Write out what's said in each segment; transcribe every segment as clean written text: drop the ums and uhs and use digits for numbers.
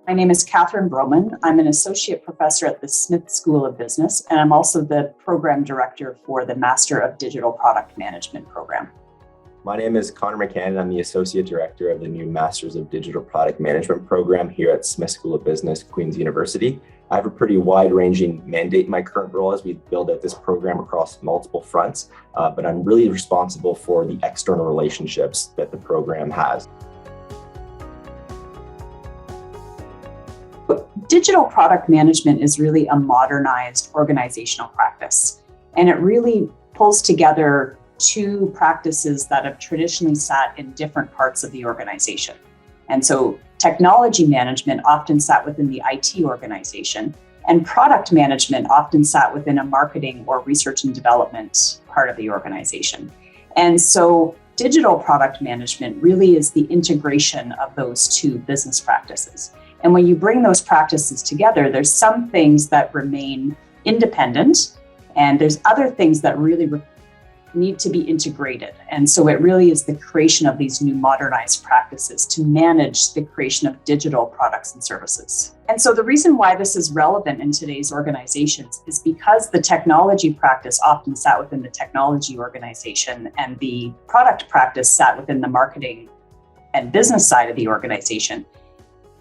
My name is Kathryn Brohman. I'm an associate professor at the Smith School of Business, and I'm also the program director for the Master of Digital Product Management program. My name is McCann. I'm the associate director of the new Masters of Digital Product Management program here at Smith School of Business, Queen's University. I have a pretty wide-ranging mandate in my current role as we build out this program across multiple fronts, but I'm really responsible for the external relationships that the program has. Digital product management is really a modernized organizational practice, and it really pulls together two practices that have traditionally sat in different parts of the organization. And so technology management often sat within the IT organization, and product management often sat within a marketing or research and development part of the organization. And so digital product management really is the integration of those two business practices. And when you bring those practices together, there's some things that remain independent, and there's other things that really need to be integrated. And so it really is the creation of these new modernized practices to manage the creation of digital products and services. And so the reason why this is relevant in today's organizations is because the technology practice often sat within the technology organization, and the product practice sat within the marketing and business side of the organization.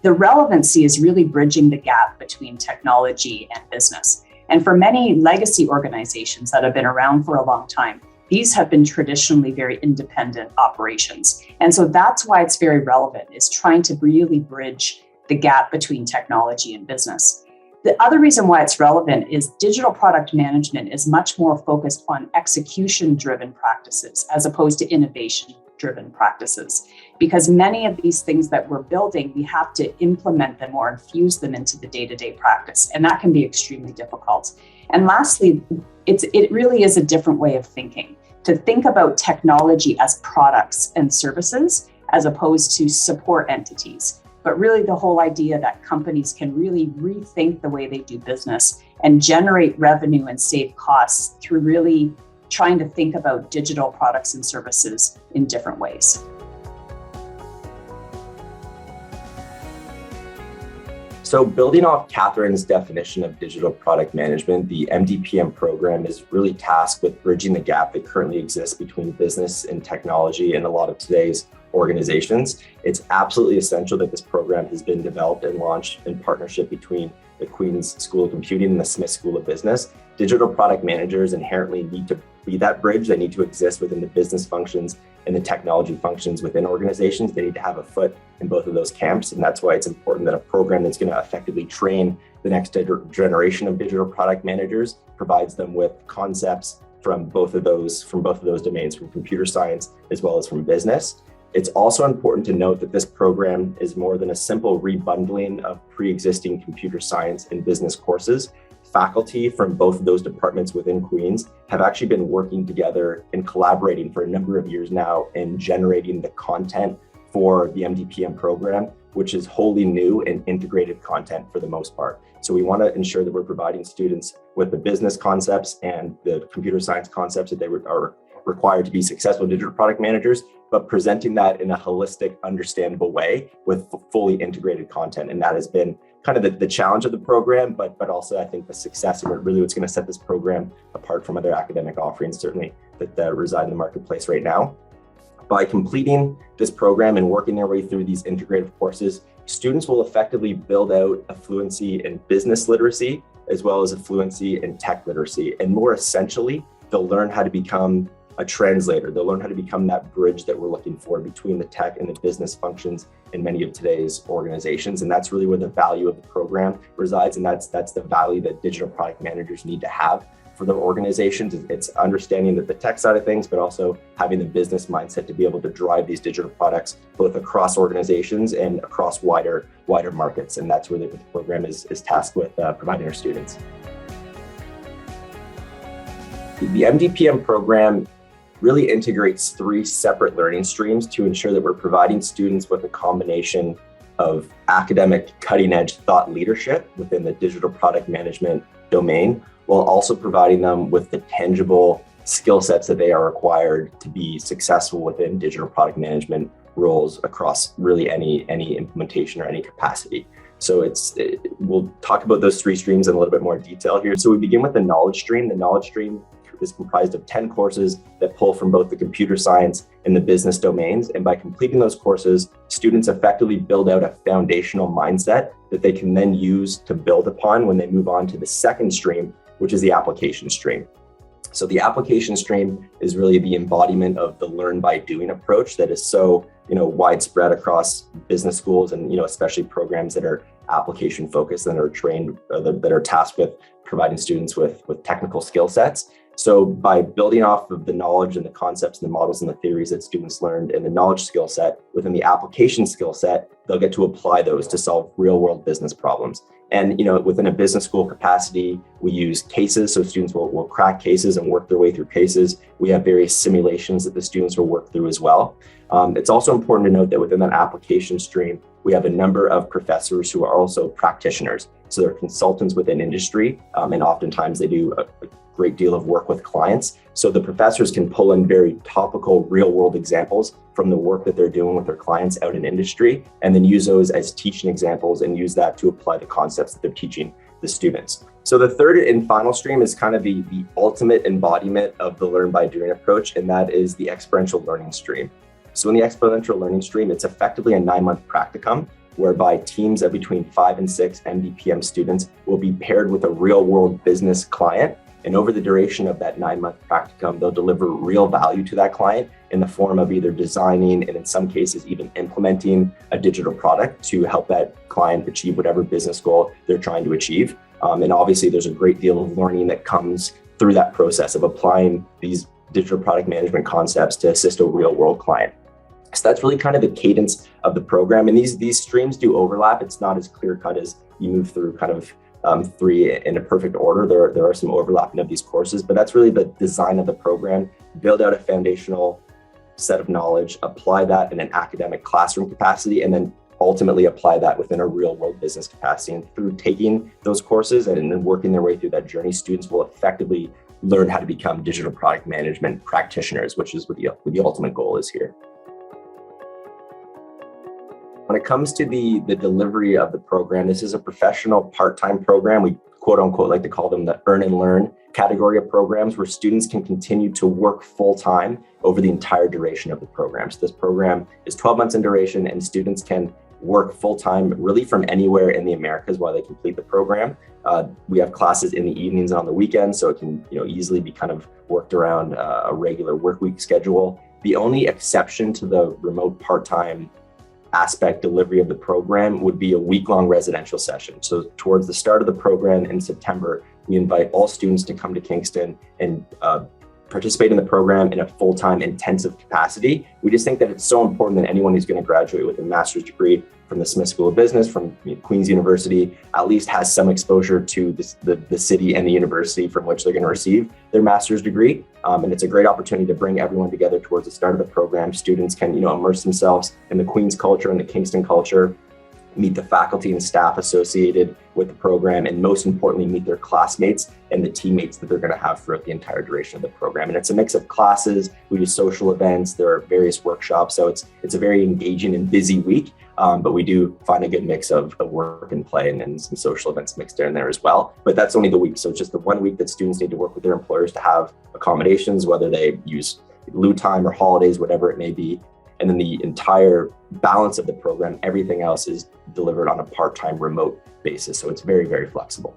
The relevancy is really bridging the gap between technology and business. And for many legacy organizations that have been around for a long time, these have been traditionally very independent operations. And so that's why it's very relevant, is trying to really bridge the gap between technology and business. The other reason why it's relevant is digital product management is much more focused on execution-driven practices as opposed to innovation-driven practices. Because many of these things that we're building, we have to implement them or infuse them into the day-to-day practice. And that can be extremely difficult. And lastly, it really is a different way of thinking, to think about technology as products and services as opposed to support entities. But really the whole idea that companies can really rethink the way they do business and generate revenue and save costs through really trying to think about digital products and services in different ways. So building off Kathryn's definition of digital product management, the MDPM program is really tasked with bridging the gap that currently exists between business and technology in a lot of today's organizations. It's absolutely essential that this program has been developed and launched in partnership between the Queen's School of Computing and the Smith School of Business. Digital product managers inherently need to be that bridge. They need to exist within the business functions and the technology functions within organizations. They need to have a foot in both of those camps. And that's why it's important that a program that's going to effectively train the next generation of digital product managers provides them with concepts from both of those domains, from computer science as well as from business. It's also important to note that this program is more than a simple rebundling of pre-existing computer science and business courses. Faculty from both of those departments within Queen's have actually been working together and collaborating for a number of years now in generating the content for the MDPM program, which is wholly new and integrated content for the most part. So we want to ensure that we're providing students with the business concepts and the computer science concepts that they are required to be successful digital product managers, but presenting that in a holistic, understandable way with fully integrated content. And that has been kind of the challenge of the program, but also I think the success and really what's going to set this program apart from other academic offerings, certainly that reside in the marketplace right now. By completing this program and working their way through these integrative courses, students will effectively build out a fluency in business literacy, as well as a fluency in tech literacy. And more essentially, they'll learn how to become a translator. They'll learn how to become that bridge that we're looking for between the tech and the business functions in many of today's organizations. And that's really where the value of the program resides. And that's the value that digital product managers need to have for their organizations. It's understanding that the tech side of things, but also having the business mindset to be able to drive these digital products both across organizations and across wider markets. And that's really what the program is tasked with providing our students. The MDPM program really integrates three separate learning streams to ensure that we're providing students with a combination of academic cutting-edge thought leadership within the digital product management domain, while also providing them with the tangible skill sets that they are required to be successful within digital product management roles across really any implementation or any capacity. So we'll talk about those 3 streams in a little bit more detail here. So we begin with the knowledge stream. The knowledge stream is comprised of 10 courses that pull from both the computer science and the business domains. And by completing those courses, students effectively build out a foundational mindset that they can then use to build upon when they move on to the second stream, which is the application stream. So the application stream is really the embodiment of the learn by doing approach that is so, widespread across business schools and, especially programs that are application focused and are trained, that are tasked with providing students with technical skill sets. So by building off of the knowledge and the concepts and the models and the theories that students learned in the knowledge skill set, within the application skill set, they'll get to apply those to solve real world business problems. And within a business school capacity, we use cases. So students will crack cases and work their way through cases. We have various simulations that the students will work through as well. It's also important to note that within that application stream, we have a number of professors who are also practitioners. So they're consultants within industry, and oftentimes they do a great deal of work with clients. So the professors can pull in very topical real world examples from the work that they're doing with their clients out in industry, and then use those as teaching examples and use that to apply the concepts that they're teaching the students. So the third and final stream is kind of the ultimate embodiment of the learn by doing approach, and that is the experiential learning stream. So in the experiential learning stream, it's effectively a 9-month practicum whereby teams of between 5 and 6 MDPM students will be paired with a real world business client. And over the duration of that 9-month practicum, they'll deliver real value to that client in the form of either designing and in some cases even implementing a digital product to help that client achieve whatever business goal they're trying to achieve. And obviously there's a great deal of learning that comes through that process of applying these digital product management concepts to assist a real world client. So that's really kind of the cadence of the program. And these streams do overlap. It's not as clear cut as you move through kind of 3 in a perfect order. There are some overlapping of these courses, but that's really the design of the program. Build out a foundational set of knowledge, apply that in an academic classroom capacity, and then ultimately apply that within a real world business capacity. And through taking those courses and then working their way through that journey, students will effectively learn how to become digital product management practitioners, which is what the ultimate goal is here. When it comes to the delivery of the program, this is a professional part-time program. We quote unquote like to call them the earn and learn category of programs where students can continue to work full-time over the entire duration of the program. So this program is 12 months in duration and students can work full-time really from anywhere in the Americas while they complete the program. We have classes in the evenings and on the weekends, so it can easily be kind of worked around a regular work week schedule. The only exception to the remote part-time aspect delivery of the program would be a week-long residential session. So towards the start of the program in September, we invite all students to come to Kingston and participate in the program in a full-time intensive capacity. We just think that it's so important that anyone who's going to graduate with a master's degree from the Smith School of Business, from Queen's University, at least has some exposure to the city and the university from which they're going to receive their master's degree. And it's a great opportunity to bring everyone together towards the start of the program. Students can immerse themselves in the Queen's culture and the Kingston culture, meet the faculty and staff associated with the program, and most importantly, meet their classmates and the teammates that they're going to have throughout the entire duration of the program. And it's a mix of classes. We do social events. There are various workshops. So it's a very engaging and busy week, but we do find a good mix of work and play and some social events mixed in there as well. But that's only the week. So it's just the 1 week that students need to work with their employers to have accommodations, whether they use lieu time or holidays, whatever it may be. And then the entire balance of the program, everything else is delivered on a part-time remote basis. So it's very, very flexible.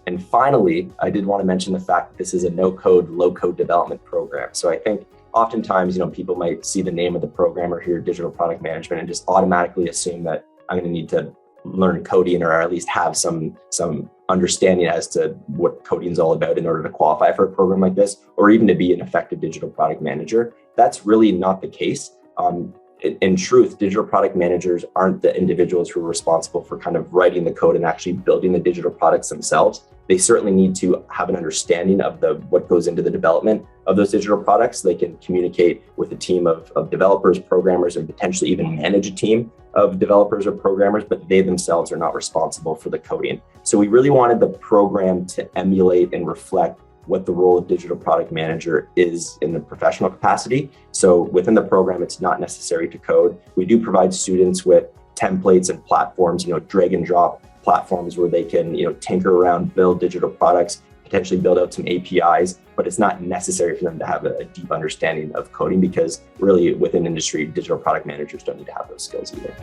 And finally, I did want to mention the fact that this is a no-code, low-code development program. So I think oftentimes, people might see the name of the program or hear digital product management and just automatically assume that I'm going to need to learn coding or at least have some understanding as to what coding is all about in order to qualify for a program like this, or even to be an effective digital product manager. That's really not the case. In truth, digital product managers aren't the individuals who are responsible for kind of writing the code and actually building the digital products themselves. They certainly need to have an understanding of what goes into the development of those digital products. They can communicate with a team of developers, programmers, and potentially even manage a team of developers or programmers, but they themselves are not responsible for the coding. So we really wanted the program to emulate and reflect what the role of digital product manager is in the professional capacity. So within the program, it's not necessary to code. We do provide students with templates and platforms, drag and drop platforms where they can, tinker around, build digital products, potentially build out some APIs, but it's not necessary for them to have a deep understanding of coding, because really within industry, digital product managers don't need to have those skills either.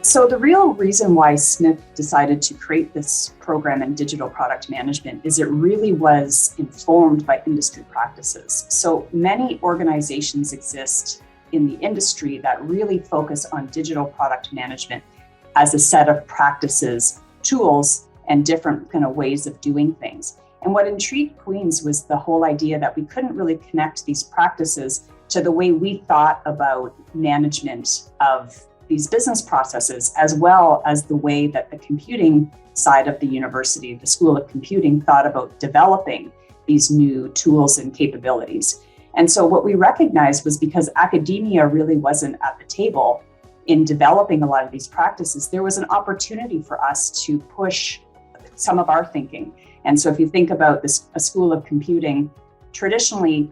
So the real reason why Smith decided to create this program in digital product management is it really was informed by industry practices. So many organizations exist in the industry that really focus on digital product management as a set of practices, tools, and different kind of ways of doing things. And what intrigued Queen's was the whole idea that we couldn't really connect these practices to the way we thought about management of these business processes, as well as the way that the computing side of the university, the School of Computing, thought about developing these new tools and capabilities. And so what we recognized was, because academia really wasn't at the table in developing a lot of these practices, there was an opportunity for us to push some of our thinking. And so if you think about this, a School of Computing traditionally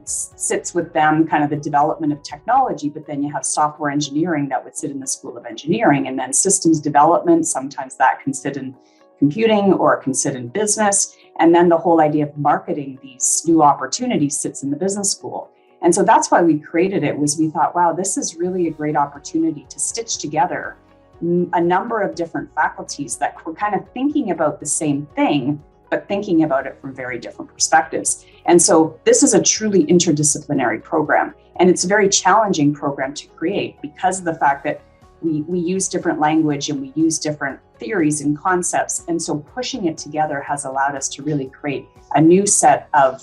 sits with them kind of the development of technology, but then you have software engineering that would sit in the School of Engineering, and then systems development, sometimes that can sit in computing or it can sit in business. And then the whole idea of marketing these new opportunities sits in the business school. And so that's why we created it, was we thought, wow, this is really a great opportunity to stitch together a number of different faculties that were kind of thinking about the same thing, but thinking about it from very different perspectives. And so this is a truly interdisciplinary program, and it's a very challenging program to create because of the fact that we use different language and we use different theories and concepts. And so pushing it together has allowed us to really create a new set of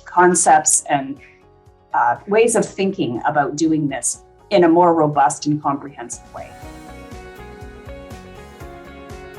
concepts and ways of thinking about doing this in a more robust and comprehensive way.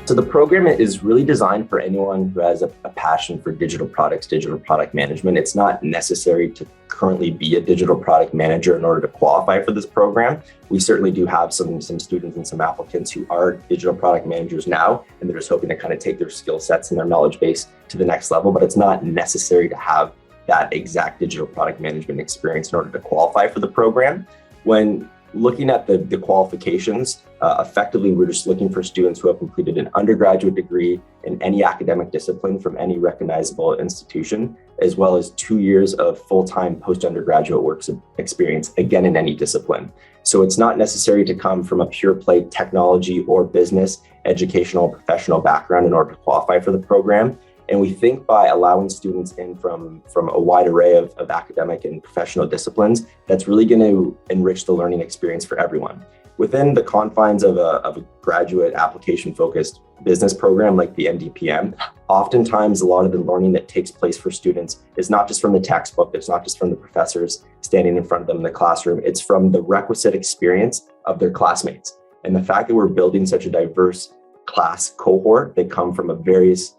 So the program is really designed for anyone who has a passion for digital products, digital product management. It's not necessary to currently be a digital product manager in order to qualify for this program. We certainly do have some students and some applicants who are digital product managers now, and they're just hoping to kind of take their skill sets and their knowledge base to the next level, but it's not necessary to have that exact digital product management experience in order to qualify for the program. When looking at the qualifications, effectively, we're just looking for students who have completed an undergraduate degree in any academic discipline from any recognizable institution, as well as 2 years of full-time post-undergraduate work experience, again, in any discipline. So it's not necessary to come from a pure play technology or business, educational, professional background in order to qualify for the program. And we think by allowing students in from a wide array of academic and professional disciplines, that's really going to enrich the learning experience for everyone. Within the confines of a graduate application-focused business program like the MDPM, oftentimes a lot of the learning that takes place for students is not just from the textbook, it's not just from the professors standing in front of them in the classroom, it's from the requisite experience of their classmates. And the fact that we're building such a diverse class cohort that come from a various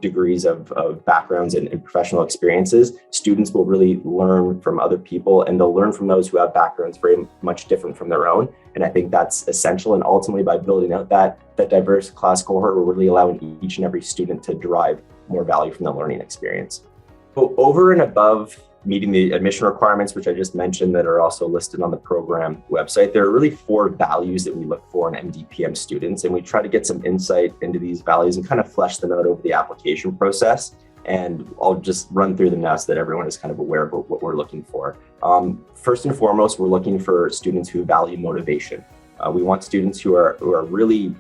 degrees of backgrounds and professional experiences, students will really learn from other people, and they'll learn from those who have backgrounds very much different from their own. And I think that's essential. And ultimately, by building out that diverse class cohort, we're really allowing each and every student to derive more value from the learning experience. But over and above meeting the admission requirements, which I just mentioned, that are also listed on the program website, there are really 4 values that we look for in MDPM students. And we try to get some insight into these values and kind of flesh them out over the application process. And I'll just run through them now so that everyone is kind of aware of what we're looking for. First and foremost, we're looking for students who value motivation. We want students who are really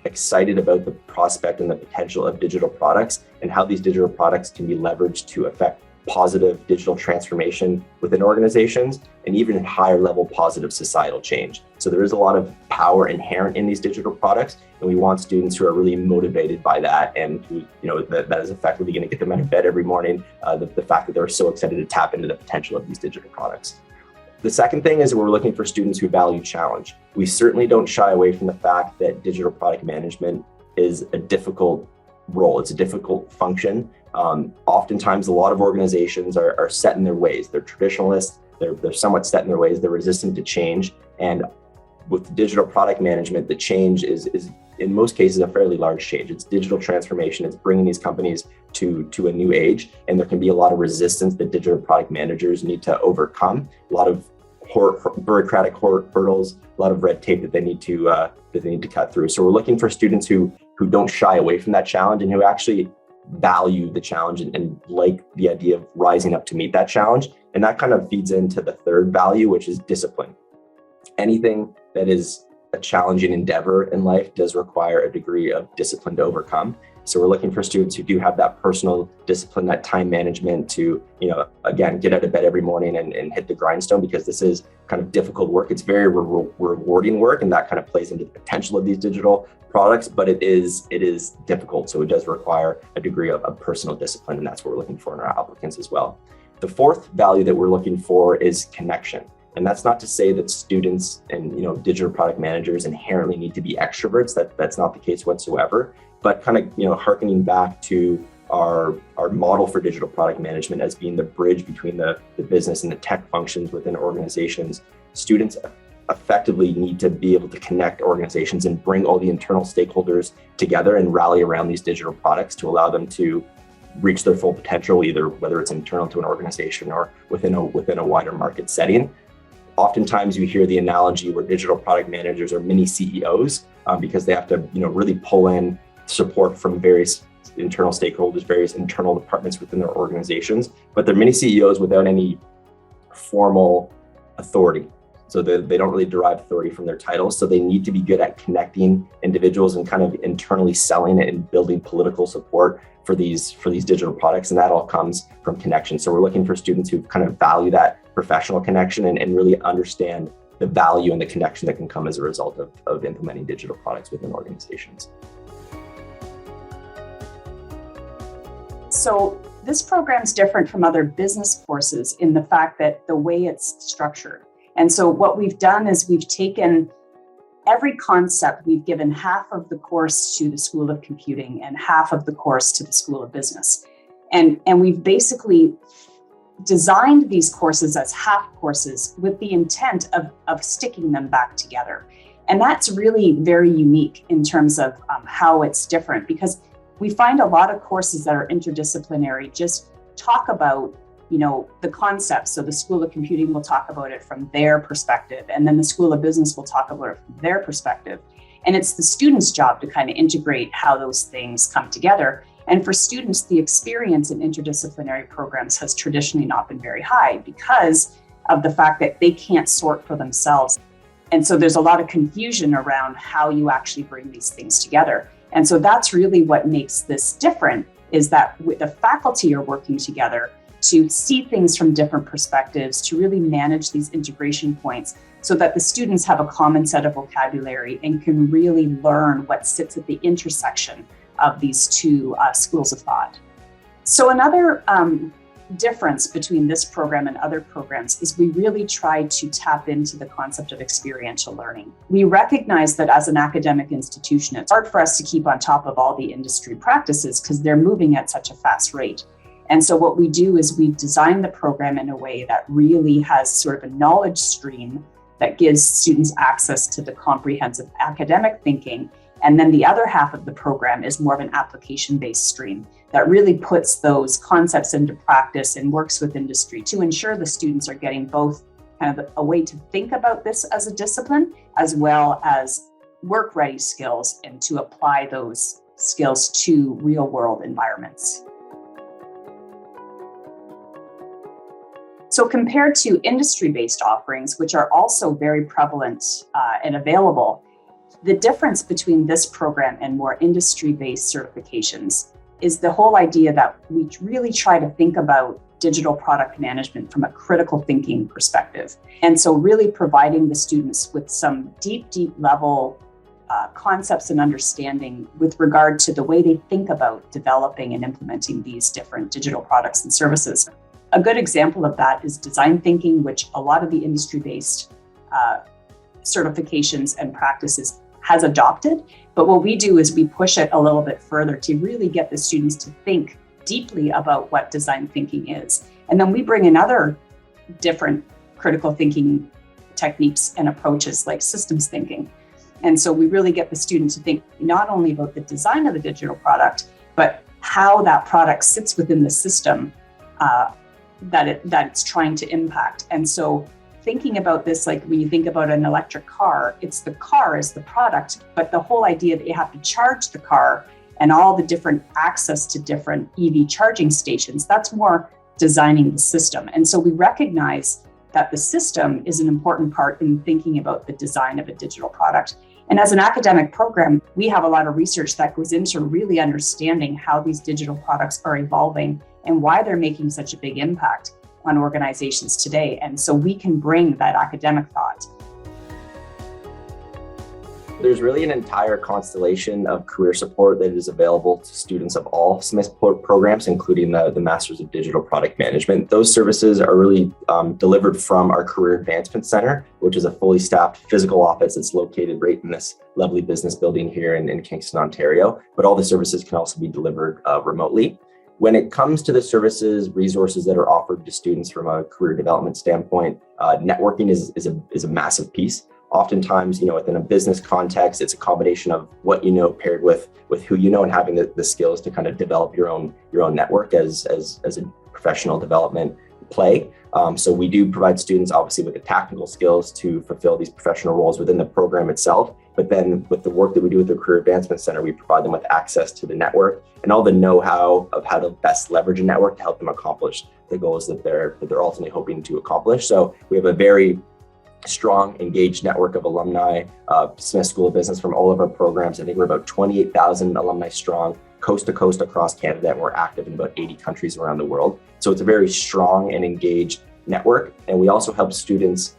excited about the prospect and the potential of digital products and how these digital products can be leveraged to affect positive digital transformation within organizations and even higher level positive societal change. So there is a lot of power inherent in these digital products, and we want students who are really motivated by that and who, that is effectively going to get them out of bed every morning, the fact that they're so excited to tap into the potential of these digital products. The second thing is we're looking for students who value challenge. We certainly don't shy away from the fact that digital product management is a difficult role. It's a difficult function. Oftentimes, a lot of organizations are set in their ways. They're traditionalists. They're somewhat set in their ways. They're resistant to change. And with digital product management, the change is in most cases a fairly large change. It's digital transformation. It's bringing these companies to a new age. And there can be a lot of resistance that digital product managers need to overcome. A lot of bureaucratic hurdles, a lot of red tape that they need to cut through. So we're looking for students who don't shy away from that challenge and who actually value the challenge and like the idea of rising up to meet that challenge. And that kind of feeds into the third value, which is discipline. Anything that is a challenging endeavor in life does require a degree of discipline to overcome. So we're looking for students who do have that personal discipline, that time management to, again, get out of bed every morning and hit the grindstone, because this is kind of difficult work. It's very rewarding work, and that kind of plays into the potential of these digital products, but it is difficult. So it does require a degree of personal discipline, and that's what we're looking for in our applicants as well. The fourth value that we're looking for is connection. And that's not to say that students and digital product managers inherently need to be extroverts. That's not the case whatsoever. But kind of harkening back to our model for digital product management as being the bridge between the business and the tech functions within organizations, students effectively need to be able to connect organizations and bring all the internal stakeholders together and rally around these digital products to allow them to reach their full potential, either whether it's internal to an organization or within a wider market setting. Oftentimes you hear the analogy where digital product managers are mini CEOs because they have to really pull in support from various internal stakeholders, various internal departments within their organizations, but they're mini CEOs without any formal authority. So they don't really derive authority from their titles. So they need to be good at connecting individuals and kind of internally selling it and building political support for these digital products. And that all comes from connection. So we're looking for students who kind of value that professional connection and really understand the value and the connection that can come as a result of implementing digital products within organizations. So this program's different from other business courses in the fact that the way it's structured. And so what we've done is we've taken every concept, we've given half of the course to the School of Computing and half of the course to the School of Business. And we've basically designed these courses as half courses with the intent of sticking them back together. And that's really very unique in terms of how it's different, because we find a lot of courses that are interdisciplinary just talk about the concepts. So the School of Computing will talk about it from their perspective, and then the School of Business will talk about it from their perspective. And it's the student's job to kind of integrate how those things come together. And for students, the experience in interdisciplinary programs has traditionally not been very high because of the fact that they can't sort for themselves. And so there's a lot of confusion around how you actually bring these things together. And so that's really what makes this different, is that the faculty are working together to see things from different perspectives, to really manage these integration points so that the students have a common set of vocabulary and can really learn what sits at the intersection of these two schools of thought. So another difference between this program and other programs is we really try to tap into the concept of experiential learning. We recognize that as an academic institution, it's hard for us to keep on top of all the industry practices because they're moving at such a fast rate. And so what we do is we design the program in a way that really has sort of a knowledge stream that gives students access to the comprehensive academic thinking. And then the other half of the program is more of an application-based stream that really puts those concepts into practice and works with industry to ensure the students are getting both kind of a way to think about this as a discipline, as well as work-ready skills and to apply those skills to real-world environments. So compared to industry-based offerings, which are also very prevalent and available, the difference between this program and more industry-based certifications is the whole idea that we really try to think about digital product management from a critical thinking perspective. And so really providing the students with some deep level concepts and understanding with regard to the way they think about developing and implementing these different digital products and services. A good example of that is design thinking, which a lot of the industry-based certifications and practices has adopted. But what we do is we push it a little bit further to really get the students to think deeply about what design thinking is. And then we bring in other different critical thinking techniques and approaches like systems thinking. And so we really get the student to think not only about the design of the digital product, but how that product sits within the system that it's trying to impact. And so thinking about this, like when you think about an electric car, it's the car is the product, but the whole idea that you have to charge the car and all the different access to different EV charging stations, that's more designing the system. And so we recognize that the system is an important part in thinking about the design of a digital product. And as an academic program, we have a lot of research that goes into really understanding how these digital products are evolving and why they're making such a big impact on organizations today. And so we can bring that academic thought. There's really an entire constellation of career support that is available to students of all Smith programs, including the Masters of Digital Product Management. Those services are really delivered from our Career Advancement Center, which is a fully staffed physical office that's located right in this lovely business building here in Kingston, Ontario. But all the services can also be delivered remotely. When it comes to the services, resources that are offered to students from a career development standpoint, networking is a massive piece. Oftentimes, within a business context, it's a combination of what you know paired with who you know and having the skills to kind of develop your own network as a professional development play. So we do provide students obviously with the technical skills to fulfill these professional roles within the program itself. But then with the work that we do with the Career Advancement Center, we provide them with access to the network and all the know-how of how to best leverage a network to help them accomplish the goals that they're ultimately hoping to accomplish. So we have a very strong, engaged network of alumni, Smith School of Business from all of our programs. I think we're about 28,000 alumni strong, coast to coast across Canada, and we're active in about 80 countries around the world. So it's a very strong and engaged network. And we also help students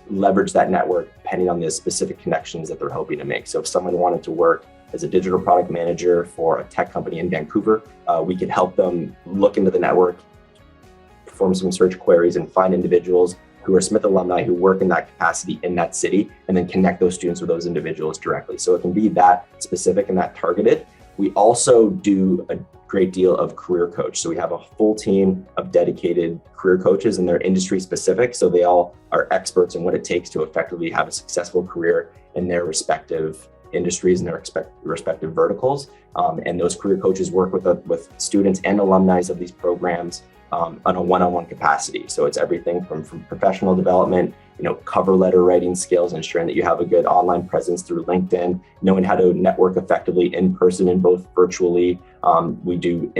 leverage that network depending on the specific connections that they're hoping to make. So if someone wanted to work as a digital product manager for a tech company in Vancouver, we could help them look into the network, perform some search queries, and find individuals who are Smith alumni who work in that capacity in that city, and then connect those students with those individuals directly. So it can be that specific and that targeted. We also do a great deal of career coach. So we have a full team of dedicated career coaches, and they're industry specific. So they all are experts in what it takes to effectively have a successful career in their respective industries and their respective verticals. And those career coaches work with students and alumni of these programs on a one-on-one capacity. So it's everything from professional development, cover letter writing skills, ensuring that you have a good online presence through LinkedIn, knowing how to network effectively in person and both virtually. We do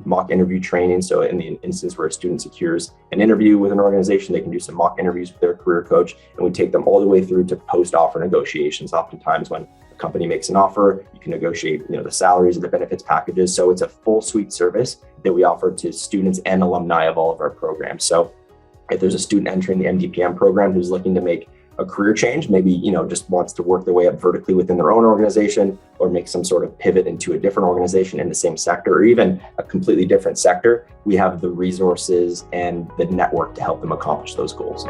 mock interview training. So in the instance where a student secures an interview with an organization, they can do some mock interviews with their career coach, and we take them all the way through to post-offer negotiations. Oftentimes when a company makes an offer, you can negotiate the salaries and the benefits packages. So it's a full suite service that we offer to students and alumni of all of our programs. So if there's a student entering the MDPM program who's looking to make a career change, maybe just wants to work their way up vertically within their own organization, or make some sort of pivot into a different organization in the same sector, or even a completely different sector, we have the resources and the network to help them accomplish those goals.